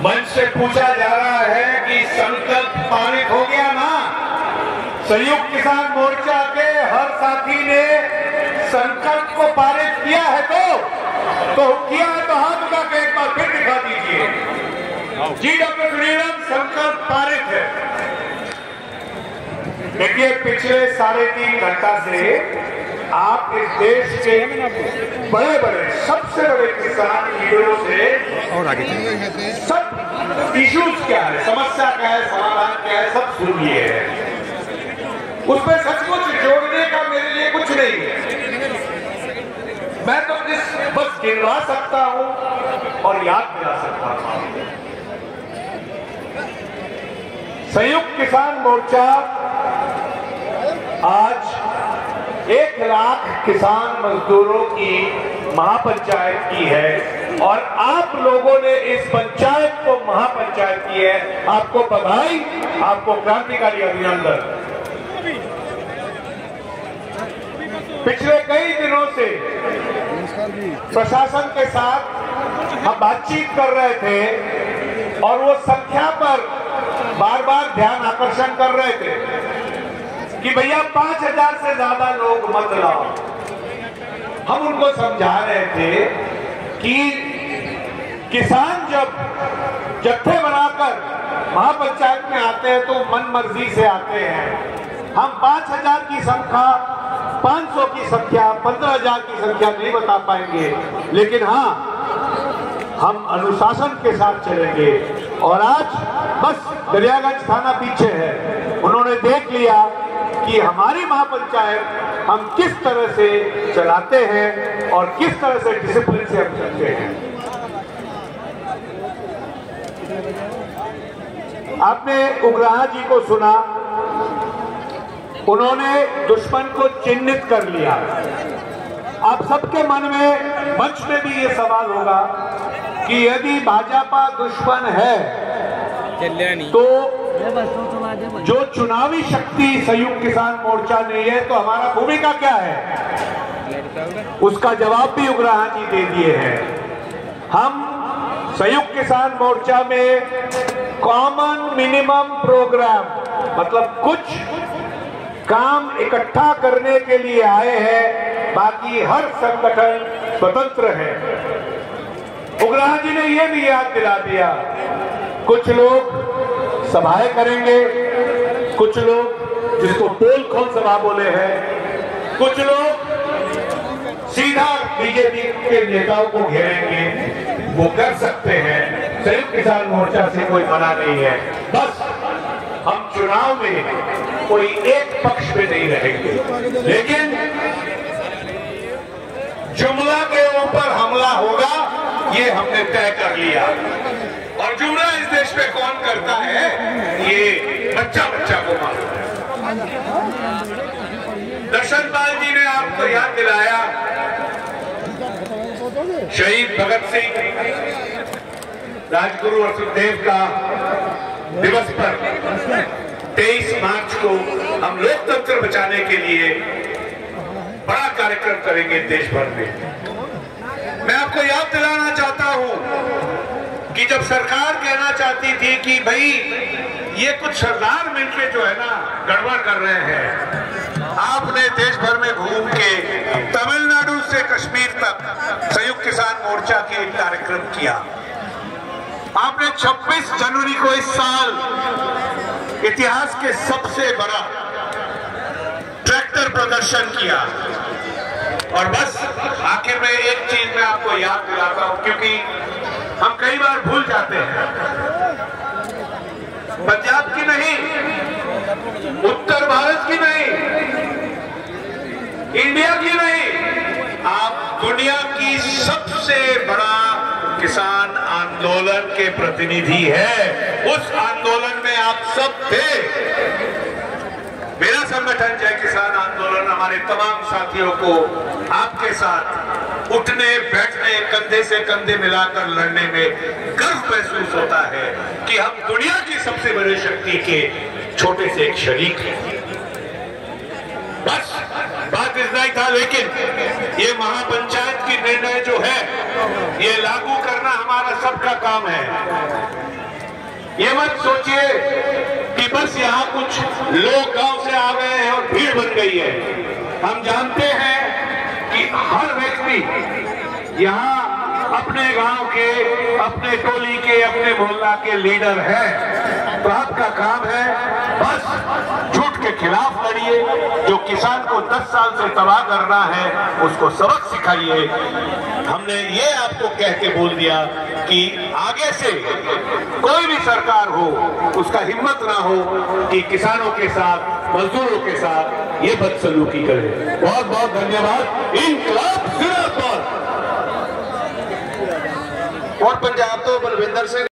मंच से पूछा जा रहा है कि संकल्प पारित हो गया ना। संयुक्त किसान मोर्चा के हर साथी ने संकल्प को पारित किया है तो किया है तो हाथ उठा के एक बार फिर दिखा दीजिए। जी डॉक्टर श्रीराम, संकल्प पारित है। देखिए, पिछले 3.5 घंटा से आप इस देश के बड़े बड़े सबसे बड़े किसान लीडरों से और आगे सब इश्यूज क्या है, समस्या क्या है, समाधान क्या है, सब सुन लिए हैं। उसमें सचमुच जोड़ने का मेरे लिए कुछ नहीं है। मैं तो बस गिनवा सकता हूं और याद दिला सकता हूं। संयुक्त किसान मोर्चा आज 1 लाख किसान मजदूरों की महापंचायत की है और आप लोगों ने इस पंचायत को महापंचायत की है। आपको बधाई, आपको क्रांतिकारी अभिनंदन। पिछले कई दिनों से प्रशासन के साथ हम बातचीत कर रहे थे और वो संख्या पर बार बार ध्यान आकर्षण कर रहे थे कि भैया 5000 से ज्यादा लोग मत लाओ। हम उनको समझा रहे थे कि किसान जब जत्थे बनाकर महापंचायत में आते हैं तो मन मर्जी से आते हैं। हम 5000 की संख्या, 500 की संख्या, 15000 की संख्या नहीं बता पाएंगे, लेकिन हाँ, हम अनुशासन के साथ चलेंगे। और आज बस दरियागंज थाना पीछे है, उन्होंने देख लिया कि हमारी महापंचायत हम किस तरह से चलाते हैं और किस तरह से डिसिप्लिन से हम चलते हैं। आपने उग्राहा जी को सुना, उन्होंने दुश्मन को चिन्हित कर लिया। आप सबके मन में, मंच में भी ये सवाल होगा कि यदि भाजपा दुश्मन है तो जो चुनावी शक्ति संयुक्त किसान मोर्चा नहीं है तो हमारा भूमिका क्या है? उसका जवाब भी उग्राहा जी दे दिए हैं। हम संयुक्त किसान मोर्चा में कॉमन मिनिमम प्रोग्राम, मतलब कुछ काम इकट्ठा करने के लिए आए हैं, बाकी हर संगठन स्वतंत्र है। उग्राहा जी ने यह भी याद दिला दिया, कुछ लोग सभाएं करेंगे, कुछ लोग जिसको पोल खोल सभा बोले हैं, कुछ लोग सीधा बीजेपी के नेताओं को घेरेंगे। वो कर सकते हैं, संयुक्त किसान मोर्चा से कोई मना नहीं है। बस हम चुनाव में कोई एक पक्ष पे नहीं रहेंगे, लेकिन जुमला के ऊपर हमला होगा, ये हमने तय कर लिया। और जुमला इस देश पे कौन करता है, ये बच्चा बच्चा को मालूम है। दर्शन पाल जी ने आपको याद दिलाया शहीद भगत सिंह, राजगुरु और सुखदेव का दिवस पर 23 मार्च को हम लोकतंत्र बचाने के लिए बड़ा कार्यक्रम करेंगे देश भर में। मैं आपको याद दिलाना चाहता हूं कि जब सरकार कहना चाहती थी कि भाई ये कुछ सरदार मिलके जो है ना गड़बड़ कर रहे हैं, आपने देश भर में घूम के तमिलनाडु से कश्मीर तक संयुक्त किसान मोर्चा के एक कार्यक्रम किया। आपने 26 जनवरी को इस साल इतिहास के सबसे बड़ा ट्रैक्टर प्रदर्शन किया। और बस आखिर में एक चीज मैं आपको याद दिलाता हूं, क्योंकि हम कई बार भूल जाते हैं। पंजाब की नहीं, उत्तर भारत की नहीं, इंडिया की नहीं, आप दुनिया की सबसे बड़ा किसान आंदोलन के प्रतिनिधि है। उस आंदोलन में आप सब थे। मेरा संगठन जय किसान आंदोलन हमारे तमाम साथियों को आपके साथ उठने बैठने, कंधे से कंधे मिलाकर लड़ने में गर्व महसूस होता है कि हम दुनिया की सबसे बड़ी शक्ति के छोटे से एक शरीक हैं। बस बात इस नहीं था, लेकिन ये महापंचायत की निर्णय जो है ये लागू करना हमारा सबका काम है। ये मत सोचिए कि बस यहाँ कुछ लोग गांव से आ गए हैं और भीड़ बन गई है। हम जानते हैं कि हर व्यक्ति यहाँ अपने गांव के, अपने टोली के, अपने मोहल्ला के लीडर हैं। तो आपका काम है बस झूठ के खिलाफ लड़िए। जो किसान को 10 साल से तबाह करना है उसको सबक सिखाइए। हमने ये आपको कह के बोल दिया कि आगे से कोई भी सरकार हो उसका हिम्मत ना हो कि किसानों के साथ, मजदूरों के साथ ये बदसलूकी करे। बहुत बहुत धन्यवाद। इनकलाब जिंदाबाद। और पंजाब तो बलविंदर सिंह